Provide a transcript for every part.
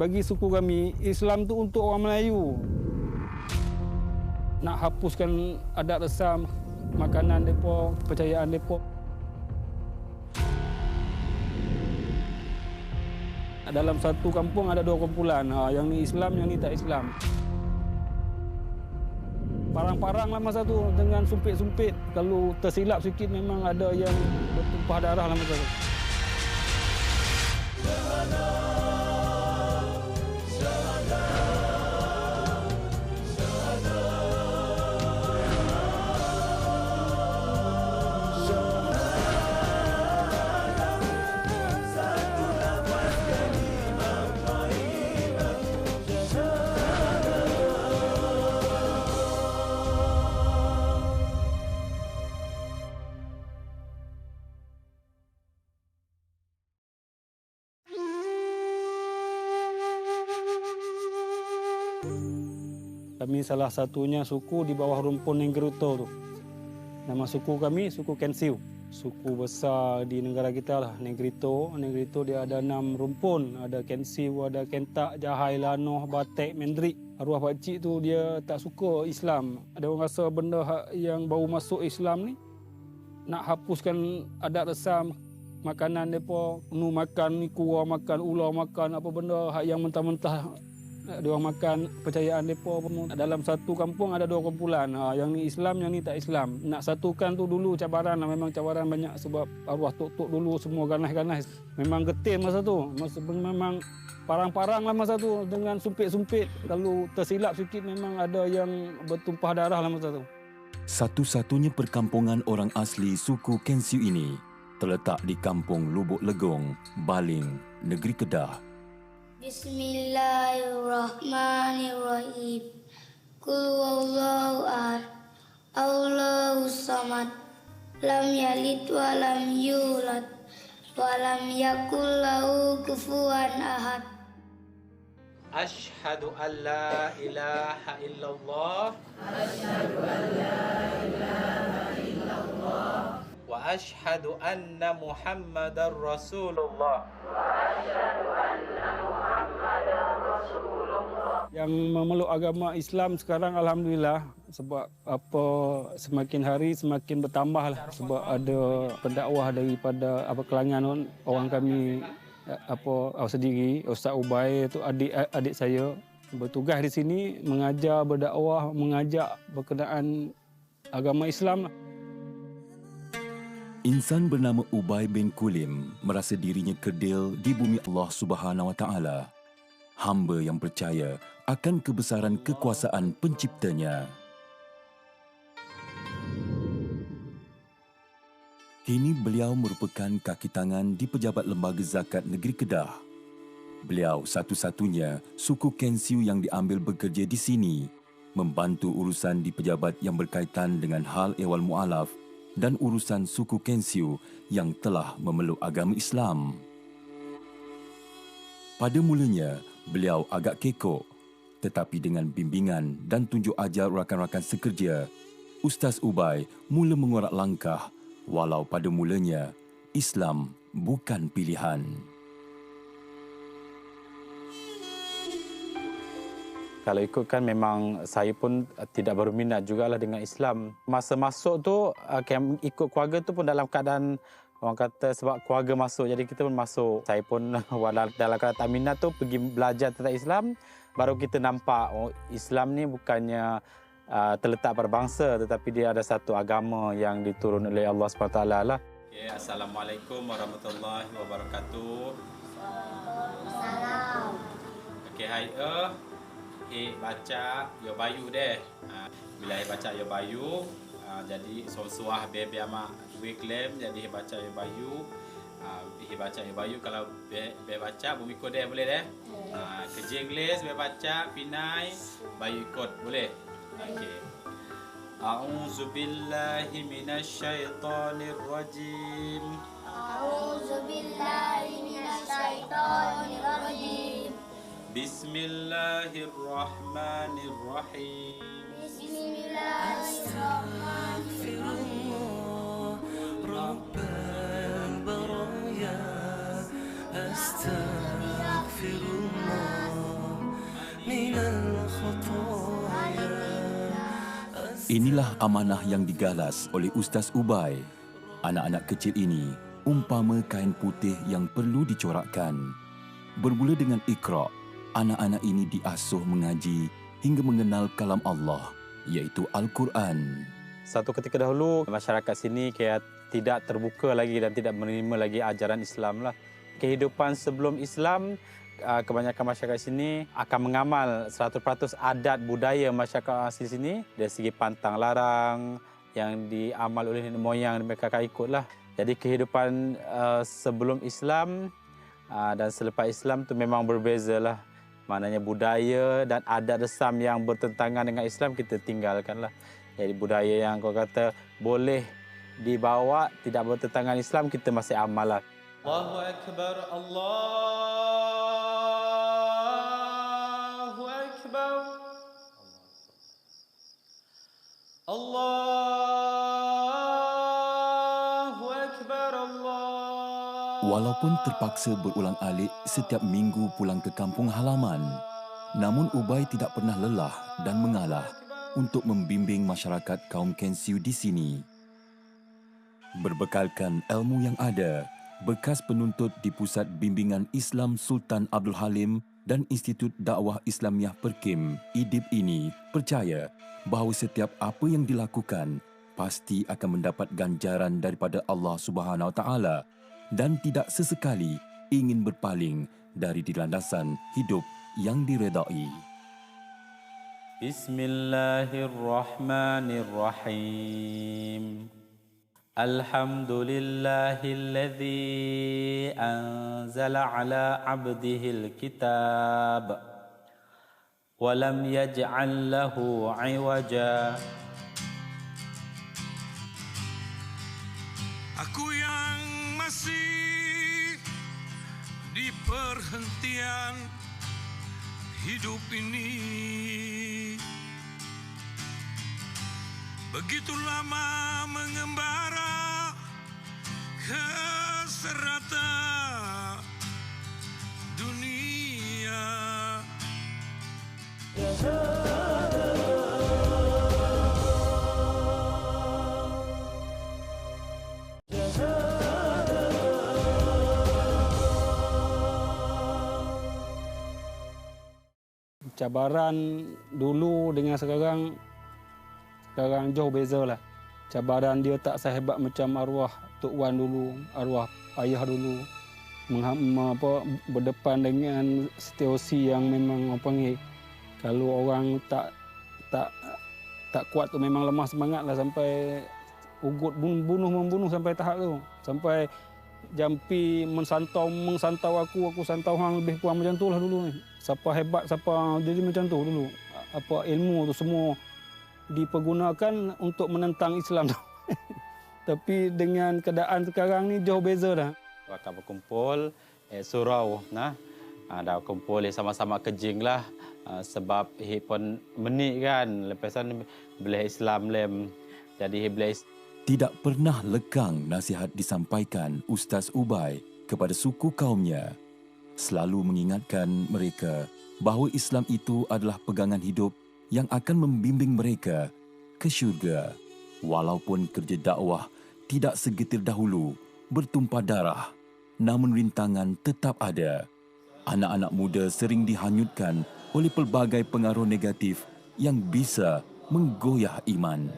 Bagi suku kami, Islam tu untuk orang Melayu. Nak hapuskan adat resam, makanan mereka, kepercayaan mereka. Dalam satu kampung ada dua kumpulan, yang ni Islam, yang ni tak Islam. Parang-parang lah masa tu dengan sumpit-sumpit. Kalau tersilap sikit memang ada yang bertumpah darah lah masa tu. Kami salah satunya suku di bawah rumpun Negrito tu. Nama suku kami suku Kensiu. Suku besar di negara kita lah, Negrito. Negrito dia ada 6 rumpun. Ada Kensiu, ada Kentak, Jahai, Lanoh, Batek, Mendrik. Arwah pakcik tu dia tak suka Islam. Ada orang rasa benda yang baru masuk Islam ni nak hapuskan adat resam, makanan mereka, nu makan, kura makan, ular makan, apa benda yang mentah-mentah dia orang makan, kepercayaan mereka. Dalam satu kampung ada dua kumpulan, yang ni Islam, yang ni tak Islam. Nak satukan tu dulu cabaran lah, memang cabaran banyak sebab arwah tok-tok dulu semua ganas-ganas. Memang getir masa tu, memang parang-parang lah masa tu dengan sumpit-sumpit. Kalau tersilap sikit memang ada yang bertumpah darah lah masa tu. Satu-satunya perkampungan orang asli suku Kensiu ini terletak di kampung Lubuk Legong, Baling, Negeri Kedah. Bismillahirrahmanirrahim. Qul huwallahu ahad, Allahus samad, lam yalid wa lam yulad wa lam yakul lahu kufuwan ahad. Asyhadu an la ilaha illallah. Asyhadu an la ilaha illallah. Wa asyhadu anna Muhammadar Rasulullah. Wa asyhadu anna Muhammadar Rasulullah. Yang memeluk agama Islam sekarang alhamdulillah, sebab semakin hari semakin bertambah lah, sebab ada pendakwah daripada kalangan orang kami sendiri. Ustaz Ubay tu adik saya bertugas di sini mengajar, berdakwah, mengajak berkenaan agama Islam. Insan bernama Ubay bin Kulim merasa dirinya kerdil di bumi Allah Subhanahu Wa Taala. Hamba yang percaya akan kebesaran kekuasaan penciptanya. Kini beliau merupakan kaki tangan di Pejabat Lembaga Zakat Negeri Kedah. Beliau satu-satunya suku Kensiu yang diambil bekerja di sini, membantu urusan di pejabat yang berkaitan dengan hal ehwal mu'alaf dan urusan suku Kensiu yang telah memeluk agama Islam. Pada mulanya, beliau agak kekok, tetapi dengan bimbingan dan tunjuk ajar rakan-rakan sekerja, Ustaz Ubay mula mengorak langkah, walau pada mulanya Islam bukan pilihan. Kalau ikutkan memang saya pun tidak berminat jugalah dengan Islam. Masa masuk tu, ikut keluarga tu pun dalam keadaan orang kata sebab keluarga masuk, jadi kita pun masuk. Saya pun dalam keadaan tak minat tu pergi belajar tentang Islam, baru kita nampak Islam ni bukannya terletak pada bangsa, tetapi dia ada satu agama yang diturun oleh Allah SWT lah. Okay, Assalamualaikum warahmatullahi wabarakatuh. Salam. Okay, hai baca yo bayu deh. Bila baca yo bayu, jadi suah bebe ama dua klaim, jadi baca yo bayu. Baca yo bayu, kalau be baca bumi kode boleh deh. Kerja Inggeris be baca pinai bayu ikut boleh. Okey. A'udzu billahi minasyaitonir rajim. A'udzu billahi minasyaitonir rajim. Bismillahirrahmanirrahim. Bismillahirrahmanirrahim. Rabbal baraya, astaghfirullah. Inilah amanah yang digalas oleh Ustaz Ubay. Anak-anak kecil ini umpama kain putih yang perlu dicorakkan. Bermula dengan Iqra, anak-anak ini diasuh mengaji hingga mengenal kalam Allah, iaitu Al-Quran. Satu ketika dahulu, masyarakat sini kayak tidak terbuka lagi dan tidak menerima lagi ajaran Islam lah. Kehidupan sebelum Islam, kebanyakan masyarakat sini akan mengamal 100% adat budaya masyarakat asli sini dari segi pantang larang yang diamal oleh nenek moyang mereka akan ikutlah. Jadi kehidupan sebelum Islam dan selepas Islam tu memang berbeza lah. Maknanya budaya dan adat resam yang bertentangan dengan Islam kita tinggalkanlah. Jadi budaya yang kau kata boleh dibawa tidak bertentangan Islam kita masih amal lah. Allahu Akbar, Allahu Akbar. Allahu Akbar, Allah. Walaupun terpaksa berulang alik setiap minggu pulang ke kampung halaman, namun Ubay tidak pernah lelah dan mengalah untuk membimbing masyarakat kaum Kensyu di sini. Berbekalkan ilmu yang ada, bekas penuntut di Pusat Bimbingan Islam Sultan Abdul Halim dan Institut Dakwah Islamiah Perkim, IDIP ini percaya bahawa setiap apa yang dilakukan pasti akan mendapat ganjaran daripada Allah Subhanahu Wa Taala dan tidak sesekali ingin berpaling dari landasan hidup yang diredai. Bismillahirrahmanirrahim. Alhamdulillahilladzi anzala ala abdihil kitab wa lam yaj'al lahu 'iwaja. Aku yang masih di perhentian hidup ini, begitu lama mengembara ke serata dunia. Cabaran dulu dengan sekarang jauh beza lah. Cabaran dia tak sehebat macam arwah Tok Wan dulu, arwah ayah dulu. Berdepan dengan situasi yang memang apa panggil, kalau orang tak kuat tu memang lemah semangat lah sampai ugut membunuh sampai tahap tu. Sampai jampi mensantau aku santau hang lebih kurang macam tu lah dulu ni. Siapa hebat, siapa jadi macam tu dulu. Apa ilmu tu semua dipergunakan untuk menentang Islam tu. Tapi dengan keadaan sekarang ni jauh beza dah. Akan berkumpul surau nah. Dah kumpul sama-sama kejing lah sebab pun menik kan lepas tu belah Islam lem. Jadi belah Tidak pernah lekang nasihat disampaikan Ustaz Ubay kepada suku kaumnya. Selalu mengingatkan mereka bahawa Islam itu adalah pegangan hidup yang akan membimbing mereka ke syurga. Walaupun kerja dakwah tidak segetir dahulu bertumpah darah, namun rintangan tetap ada. Anak-anak muda sering dihanyutkan oleh pelbagai pengaruh negatif yang bisa menggoyah iman.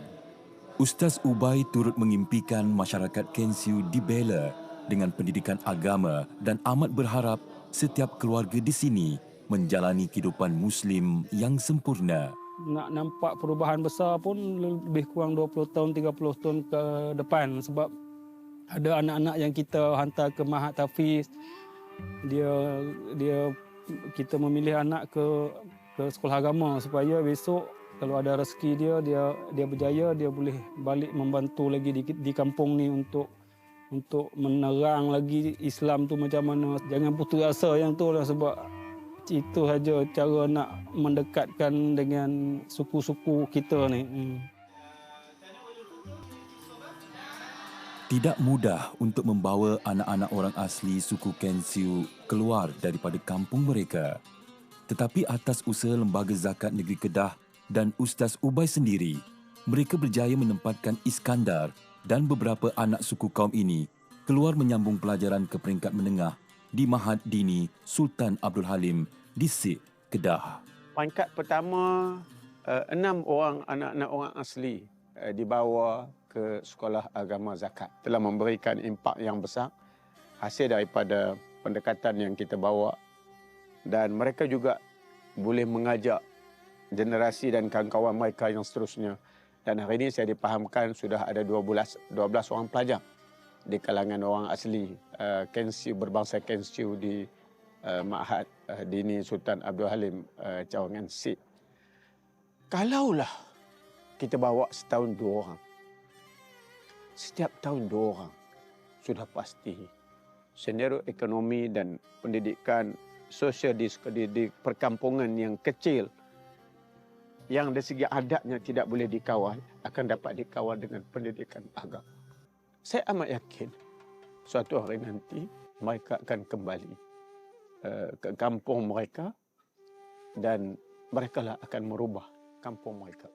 Ustaz Ubay turut mengimpikan masyarakat Kensyu dibela dengan pendidikan agama dan amat berharap setiap keluarga di sini menjalani kehidupan Muslim yang sempurna. Nak nampak perubahan besar pun lebih kurang 20 tahun, 30 tahun ke depan sebab ada anak-anak yang kita hantar ke Mahat Tafiz. Kita memilih anak ke sekolah agama supaya besok kalau ada rezeki dia berjaya, dia boleh balik membantu lagi di kampung ni untuk menerang lagi Islam tu macam mana. Jangan putus asa yang tu lah sebab itu saja cara nak mendekatkan dengan suku-suku kita ni. Tidak mudah untuk membawa anak-anak orang asli suku Kensyu keluar daripada kampung mereka. Tetapi atas usaha Lembaga Zakat Negeri Kedah dan Ustaz Ubay sendiri, mereka berjaya menempatkan Iskandar dan beberapa anak suku kaum ini keluar menyambung pelajaran ke peringkat menengah di Mahad Dini Sultan Abdul Halim di Sik, Kedah. Peringkat pertama, 6 orang anak-anak orang asli dibawa ke sekolah agama zakat. Telah memberikan impak yang besar hasil daripada pendekatan yang kita bawa, dan mereka juga boleh mengajak generasi dan kawan-kawan mereka yang seterusnya. Dan hari ini saya dipahamkan sudah ada 12 orang pelajar di kalangan orang asli Kensiu, berbangsa Kensiu di Ma'had Dini Sultan Abdul Halim Cawangan Sik. Kalaulah kita bawa setahun 2 orang, setiap tahun 2 orang, sudah pasti senario ekonomi dan pendidikan sosial di perkampungan yang kecil, yang dari segi adatnya tidak boleh dikawal, akan dapat dikawal dengan pendidikan agama. Saya amat yakin suatu hari nanti mereka akan kembali ke kampung mereka, dan mereka lah akan merubah kampung mereka.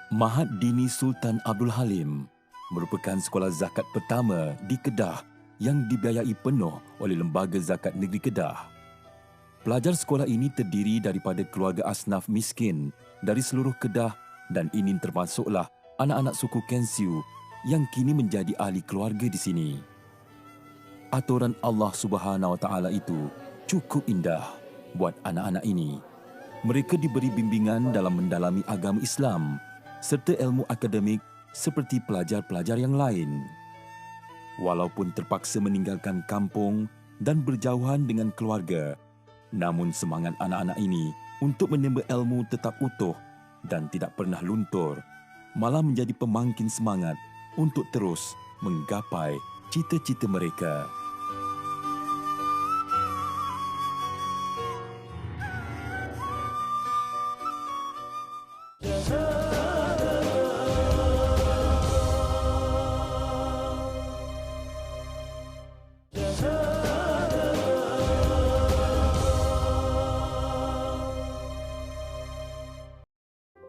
Mahad Dini Sultan Abdul Halim merupakan sekolah zakat pertama di Kedah yang dibiayai penuh oleh Lembaga Zakat Negeri Kedah. Pelajar sekolah ini terdiri daripada keluarga asnaf miskin dari seluruh Kedah, dan ini termasuklah anak-anak suku Kensiu yang kini menjadi ahli keluarga di sini. Aturan Allah Subhanahu Wa Taala itu cukup indah buat anak-anak ini. Mereka diberi bimbingan dalam mendalami agama Islam serta ilmu akademik seperti pelajar-pelajar yang lain. Walaupun terpaksa meninggalkan kampung dan berjauhan dengan keluarga, namun semangat anak-anak ini untuk menimba ilmu tetap utuh dan tidak pernah luntur, malah menjadi pemangkin semangat untuk terus menggapai cita-cita mereka.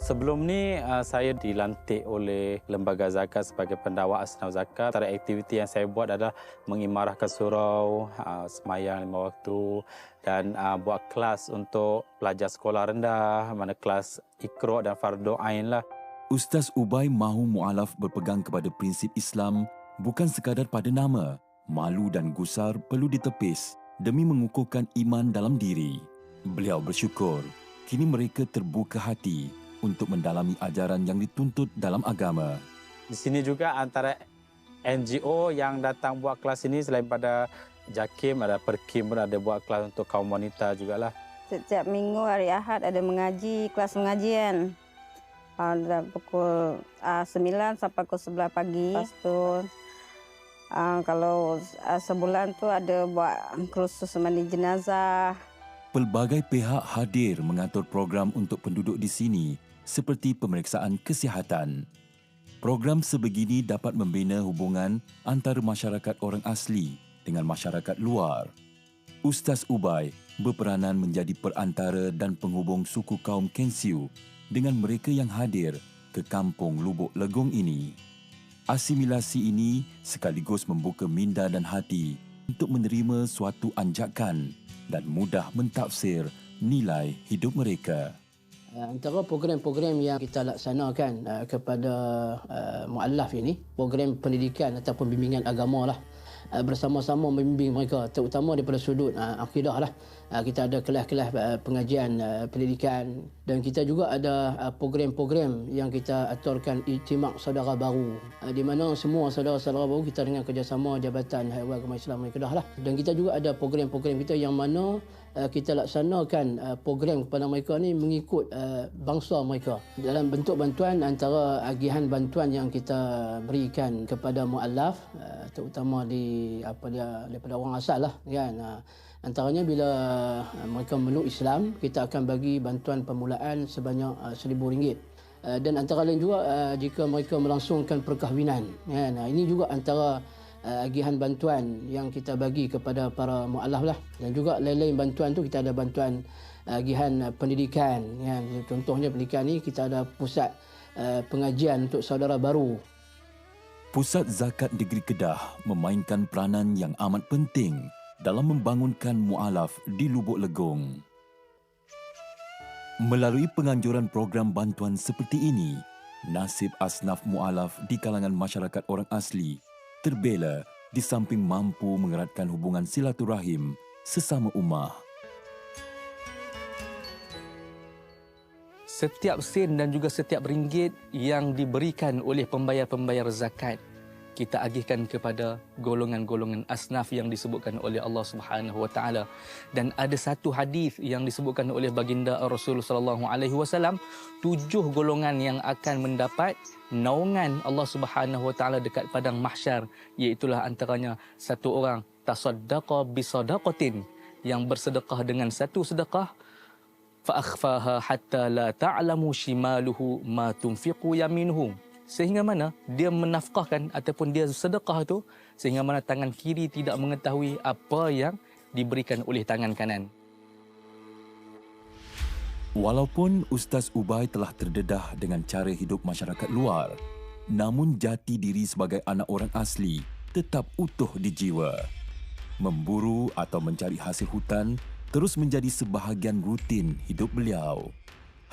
Sebelum ni saya dilantik oleh Lembaga Zakat sebagai pendakwa asnaf zakat. Antara aktiviti yang saya buat adalah mengimarahkan surau, semayang 5 waktu, dan buat kelas untuk pelajar sekolah rendah, mana kelas Iqra' dan Fardu Ain lah. Ustaz Ubay mahu mu'alaf berpegang kepada prinsip Islam bukan sekadar pada nama. Malu dan gusar perlu ditepis demi mengukuhkan iman dalam diri. Beliau bersyukur kini mereka terbuka hati untuk mendalami ajaran yang dituntut dalam agama. Di sini juga antara NGO yang datang buat kelas ini, selain pada JAKIM, ada Perkim pun ada buat kelas untuk kaum wanita jugalah. Setiap minggu hari Ahad ada mengaji, kelas pengajian. Pada pukul 9 sampai pukul 11 pagi. Lepas tu kalau sebulan tu ada buat kursus mandi jenazah. Pelbagai pihak hadir mengatur program untuk penduduk di sini seperti pemeriksaan kesihatan. Program sebegini dapat membina hubungan antara masyarakat orang asli dengan masyarakat luar. Ustaz Ubay berperanan menjadi perantara dan penghubung suku kaum Kensiu dengan mereka yang hadir ke kampung Lubuk Legong ini. Asimilasi ini sekaligus membuka minda dan hati untuk menerima suatu anjakan dan mudah mentafsir nilai hidup mereka. Antara program-program yang kita laksanakan kepada mu'allaf ini, program pendidikan ataupun bimbingan agama lah. Bersama-sama membimbing mereka, terutama daripada sudut akidah lah. Kita ada kelas-kelas pengajian pendidikan, dan kita juga ada program-program yang kita aturkan Ijtima' Saudara Baru, di mana semua saudara-saudara baru kita dengan kerjasama Jabatan Haiwan Agama Islam Kedah lah. Dan kita juga ada program-program kita yang mana kita laksanakan program kepada mereka ni mengikut bangsa mereka dalam bentuk bantuan. Antara agihan bantuan yang kita berikan kepada mu'allaf, terutama daripada orang asal lah kan. Antaranya bila mereka meluk Islam, kita akan bagi bantuan permulaan sebanyak RM1,000 Dan antara lain juga jika mereka melangsungkan perkahwinan, kan. Ini juga antara agihan bantuan yang kita bagi kepada para mu'alaf lah. Dan juga lain-lain bantuan tu kita ada bantuan agihan pendidikan, kan. Contohnya pendidikan ni kita ada pusat pengajian untuk saudara baru. Pusat Zakat Negeri Kedah memainkan peranan yang amat penting dalam membangunkan mu'alaf di Lubuk Legong. Melalui penganjuran program bantuan seperti ini, nasib asnaf mu'alaf di kalangan masyarakat orang asli terbela di samping mampu mengeratkan hubungan silaturahim sesama ummah. Setiap sen dan juga setiap ringgit yang diberikan oleh pembayar-pembayar zakat, kita agihkan kepada golongan-golongan asnaf yang disebutkan oleh Allah Subhanahu Wa Taala. Dan ada satu hadis yang disebutkan oleh baginda Rasul sallallahu alaihi wasallam, 7 golongan yang akan mendapat naungan Allah Subhanahu Wa Taala dekat padang mahsyar, iaitulah antaranya satu orang tasaddaqa bisadaqatin, yang bersedekah dengan satu sedekah, fa akhfaha hatta la ta'lamu shimaluhu ma tunfiqu yaminuhu, sehingga mana dia menafkahkan ataupun dia sedekah tu sehingga mana tangan kiri tidak mengetahui apa yang diberikan oleh tangan kanan. Walaupun Ustaz Ubay telah terdedah dengan cara hidup masyarakat luar, namun jati diri sebagai anak orang asli tetap utuh di jiwa. Memburu atau mencari hasil hutan terus menjadi sebahagian rutin hidup beliau.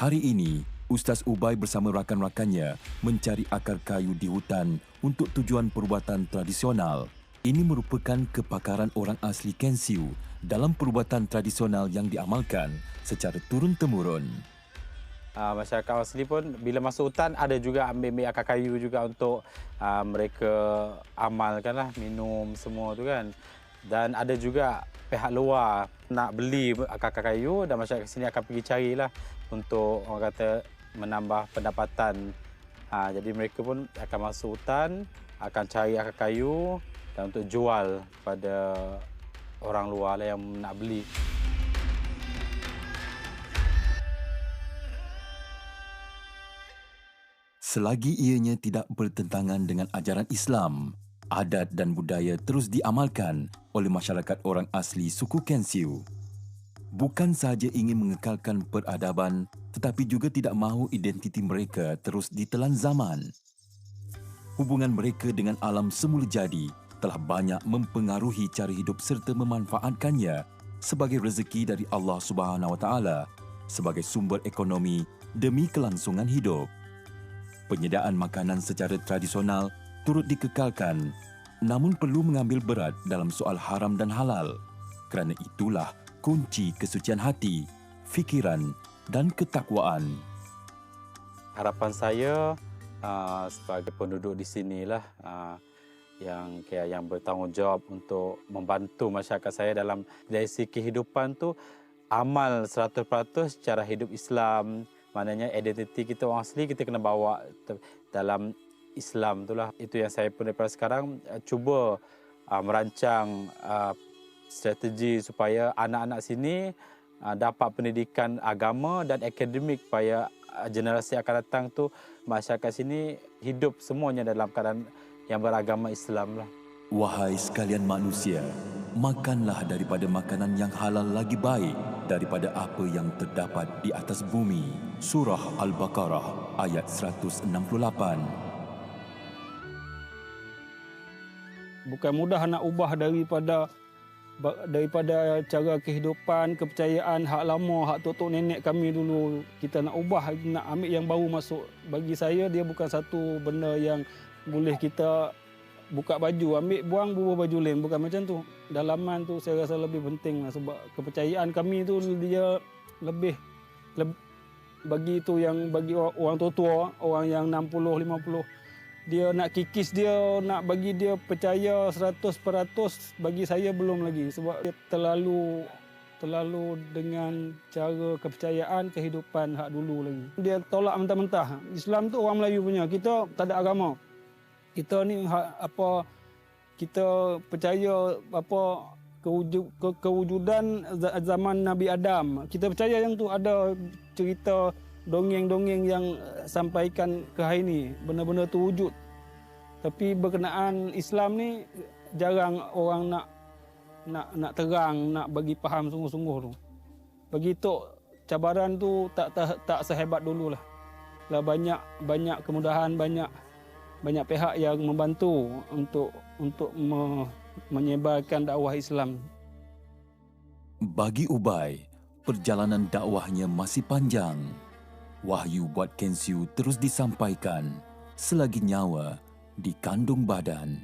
Hari ini, Ustaz Ubay bersama rakan-rakannya mencari akar kayu di hutan untuk tujuan perubatan tradisional. Ini merupakan kepakaran orang asli Kensiu dalam perubatan tradisional yang diamalkan secara turun-temurun. Masyarakat asli pun bila masuk hutan ada juga ambil akar kayu juga untuk mereka amalkanlah, minum semua tu kan. Dan ada juga pihak luar nak beli akar kayu dan masyarakat sini akan pergi carilah untuk orang kata menambah pendapatan. Jadi mereka pun akan masuk hutan, akan cari akar kayu dan untuk jual pada orang luar lah yang nak beli. Selagi ianya tidak bertentangan dengan ajaran Islam, adat dan budaya terus diamalkan oleh masyarakat orang asli suku Kensiu. Bukan sahaja ingin mengekalkan peradaban, tetapi juga tidak mahu identiti mereka terus ditelan zaman. Hubungan mereka dengan alam semula jadi telah banyak mempengaruhi cara hidup serta memanfaatkannya sebagai rezeki dari Allah Subhanahu Wa Taala sebagai sumber ekonomi demi kelangsungan hidup. Penyediaan makanan secara tradisional turut dikekalkan, namun perlu mengambil berat dalam soal haram dan halal. Kerana itulah kunci kesucian hati, fikiran dan ketakwaan. Harapan saya sebagai penduduk di sinilah yang bertanggungjawab untuk membantu masyarakat saya dalam dari segi kehidupan tu amal 100% cara hidup Islam. Maknanya identiti kita orang asli kita kena bawa dalam Islam itulah. Itu yang saya pun daripada sekarang cuba merancang strategi supaya anak-anak sini dapat pendidikan agama dan akademik supaya generasi akan datang tu masyarakat sini hidup semuanya dalam keadaan yang beragama Islam lah. Wahai sekalian manusia, makanlah daripada makanan yang halal lagi baik daripada apa yang terdapat di atas bumi. Surah Al-Baqarah ayat 168. Bukan mudah nak ubah daripada cara kehidupan, kepercayaan hak lama, hak tok nenek kami dulu. Kita nak ubah, nak ambil yang baru masuk. Bagi saya dia bukan satu benda yang boleh kita buka baju, ambil buang, bubuh baju lain. Bukan macam tu. Dalaman tu saya rasa lebih penting lah. Sebab kepercayaan kami tu dia lebih bagi tu yang bagi orang tua-tua, orang yang 60, 50. Dia nak kikis dia, nak bagi dia percaya 100%, bagi saya belum lagi. Sebab dia terlalu dengan cara kepercayaan kehidupan hak dulu lagi. Dia tolak mentah-mentah. Islam tu orang Melayu punya. Kita tak ada agama. Kita ni kita percaya kewujudan zaman Nabi Adam. Kita percaya yang tu ada cerita dongeng-dongeng yang sampaikan ke hari ni benar-benar terwujud. Tapi berkenaan Islam ni jarang orang nak terang, nak bagi faham sungguh-sungguh tu. Bagi Tok, cabaran tu tak sehebat dululah. Lah banyak kemudahan, banyak pihak yang membantu untuk menyebarkan dakwah Islam. Bagi Ubay, perjalanan dakwahnya masih panjang. Wahyu buat Ken Siu terus disampaikan selagi nyawa di kandung badan.